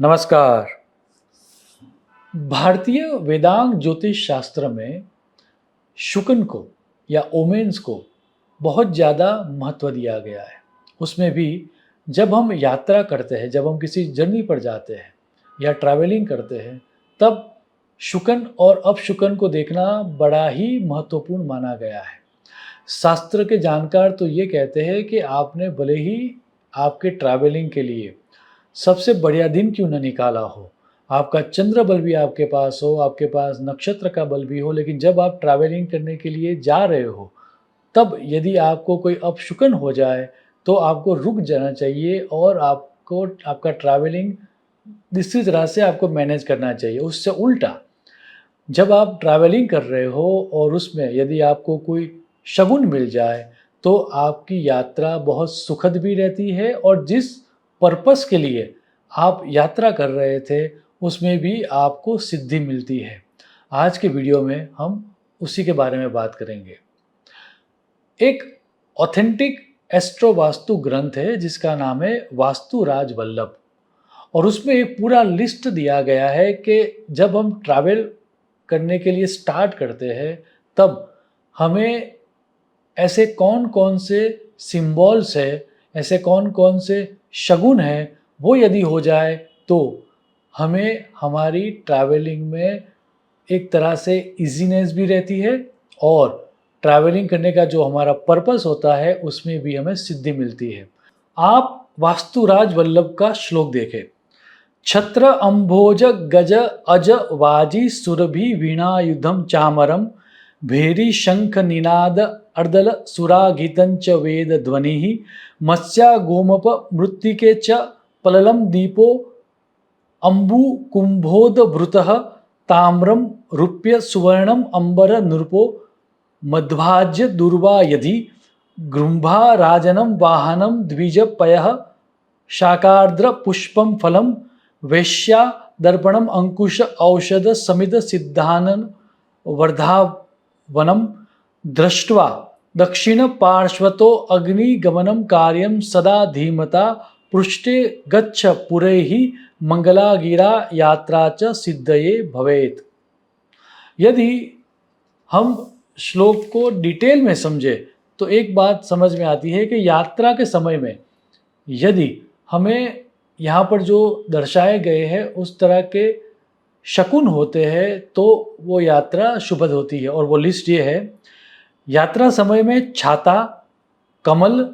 नमस्कार। भारतीय वेदांग ज्योतिष शास्त्र में शुक्र को या ओमेन्स को बहुत ज़्यादा महत्व दिया गया है। उसमें भी जब हम यात्रा करते हैं, जब हम किसी जर्नी पर जाते हैं या ट्रैवलिंग करते हैं, तब शुक्र और अपशुक्न को देखना बड़ा ही महत्वपूर्ण माना गया है। शास्त्र के जानकार तो ये कहते हैं कि आपने भले ही आपके ट्रैवलिंग के लिए सबसे बढ़िया दिन क्यों न निकाला हो, आपका चंद्र बल भी आपके पास हो, आपके पास नक्षत्र का बल भी हो, लेकिन जब आप ट्रैवलिंग करने के लिए जा रहे हो, तब यदि आपको कोई अपशुकन हो जाए, तो आपको रुक जाना चाहिए और आपको आपका ट्रैवलिंग दूसरी तरह से आपको मैनेज करना चाहिए। उससे उल्टा जब आप ट्रैवलिंग कर रहे हो और उसमें यदि आपको कोई शगुन मिल जाए, तो आपकी यात्रा बहुत सुखद भी रहती है और जिस पर्पस के लिए आप यात्रा कर रहे थे, उसमें भी आपको सिद्धि मिलती है। आज के वीडियो में हम उसी के बारे में बात करेंगे। एक ऑथेंटिक एस्ट्रो वास्तु ग्रंथ है जिसका नाम है वास्तु राज वल्लभ, और उसमें एक पूरा लिस्ट दिया गया है कि जब हम ट्रैवल करने के लिए स्टार्ट करते हैं, तब हमें ऐसे कौन कौन से सिंबल्स है, ऐसे कौन कौन से शगुन है, वो यदि हो जाए तो हमें हमारी ट्रैवलिंग में एक तरह से इजीनेस भी रहती है और ट्रैवलिंग करने का जो हमारा पर्पस होता है उसमें भी हमें सिद्धि मिलती है। आप वास्तुराज वल्लभ का श्लोक देखें। छत्र अम्भोज गज अज वाजी सुरभि वीणायुधम चामरम भेरी शंख निनाद अर्दल सुरागीतंच वेद ध्वनि मत्स्या गोमप मृत्तिके च पललम दीपो अम्बु कुंभोदभृतः ताम्रम रूप्य सुवर्णम अंबर नृपो मध्वाज्य दुर्वा यदि गृंभा राजनम वाहनम द्विज पयः शाकार्द्र पुष्पम फलम वैश्या दर्पणम अंकुश औषध समित सिद्धानन वर्धावनम दृष्ट्वा दक्षिण पार्श्वतो अग्निगमनम कार्यम सदा धीमता पृष्ठे गच्छ पुरैहि मंगलागिरा यात्रा च सिद्धये भवेत्। यदि हम श्लोक को डिटेल में समझे तो एक बात समझ में आती है कि यात्रा के समय में यदि हमें यहाँ पर जो दर्शाए गए हैं उस तरह के शकुन होते हैं, तो वो यात्रा शुभद होती है। और वो लिस्ट ये है: यात्रा समय में छाता, कमल,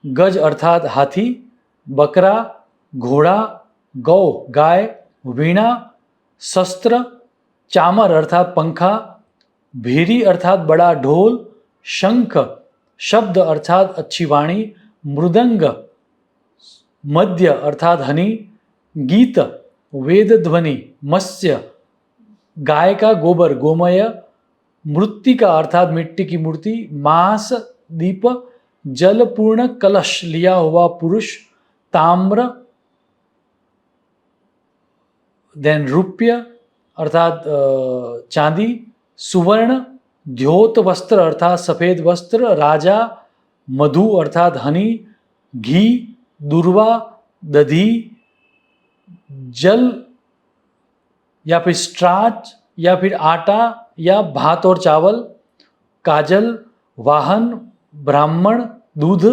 गज अर्थात हाथी, बकरा, घोड़ा, गौ गाय, वीणा शस्त्र, चामर अर्थात पंखा, भेरी अर्थात बड़ा ढोल, शंख शब्द अर्थात अच्छी वाणी, मृदंग मध्य अर्थात हनी, गीत वेद ध्वनि, मत्स्य गाय का गोबर गोमय, मृत्तिका अर्थात मिट्टी की मूर्ति, मांस दीप, जलपूर्ण कलश लिया हुआ पुरुष, ताम्र देन रुप्य अर्थात चांदी, सुवर्ण द्योत वस्त्र अर्थात सफेद वस्त्र, राजा मधु अर्थात हनी, घी, दुर्वा, दधी, जल या फिर स्टार्च या फिर आटा या भात और चावल, काजल, वाहन, ब्राह्मण, दूध,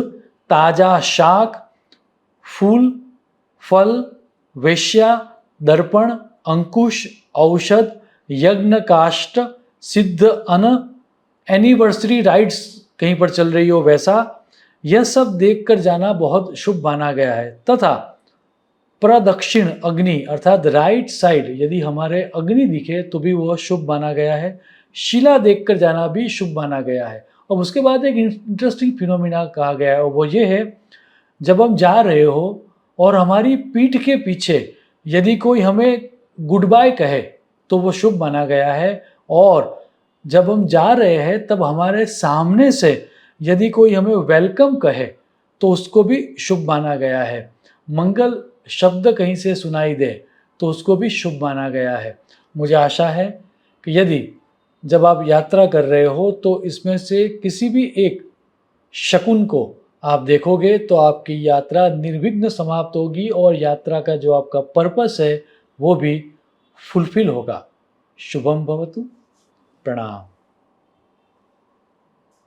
ताजा शाक, फूल, फल, वेश्या, दर्पण, अंकुश, औषध, यज्ञ काष्ठ, सिद्ध अन्न, एनिवर्सरी राइट्स कहीं पर चल रही हो वैसा, यह सब देखकर जाना बहुत शुभ माना गया है। तथा प्रदक्षिण अग्नि अर्थात राइट साइड यदि हमारे अग्नि दिखे तो भी वह शुभ माना गया है। शिला देखकर जाना भी शुभ माना गया है। और उसके बाद एक इंटरेस्टिंग फिनोमिना कहा गया है, और वो ये है, जब हम जा रहे हो और हमारी पीठ के पीछे यदि कोई हमें गुड बाय कहे तो वो शुभ माना गया है, और जब हम जा रहे हैं तब हमारे सामने से यदि कोई हमें वेलकम कहे तो उसको भी शुभ माना गया है। मंगल शब्द कहीं से सुनाई दे तो उसको भी शुभ माना गया है। मुझे आशा है कि यदि जब आप यात्रा कर रहे हो तो इसमें से किसी भी एक शकुन को आप देखोगे तो आपकी यात्रा निर्विघ्न समाप्त होगी और यात्रा का जो आपका पर्पस है, वो भी फुलफ़िल होगा। शुभम भवतु। प्रणाम।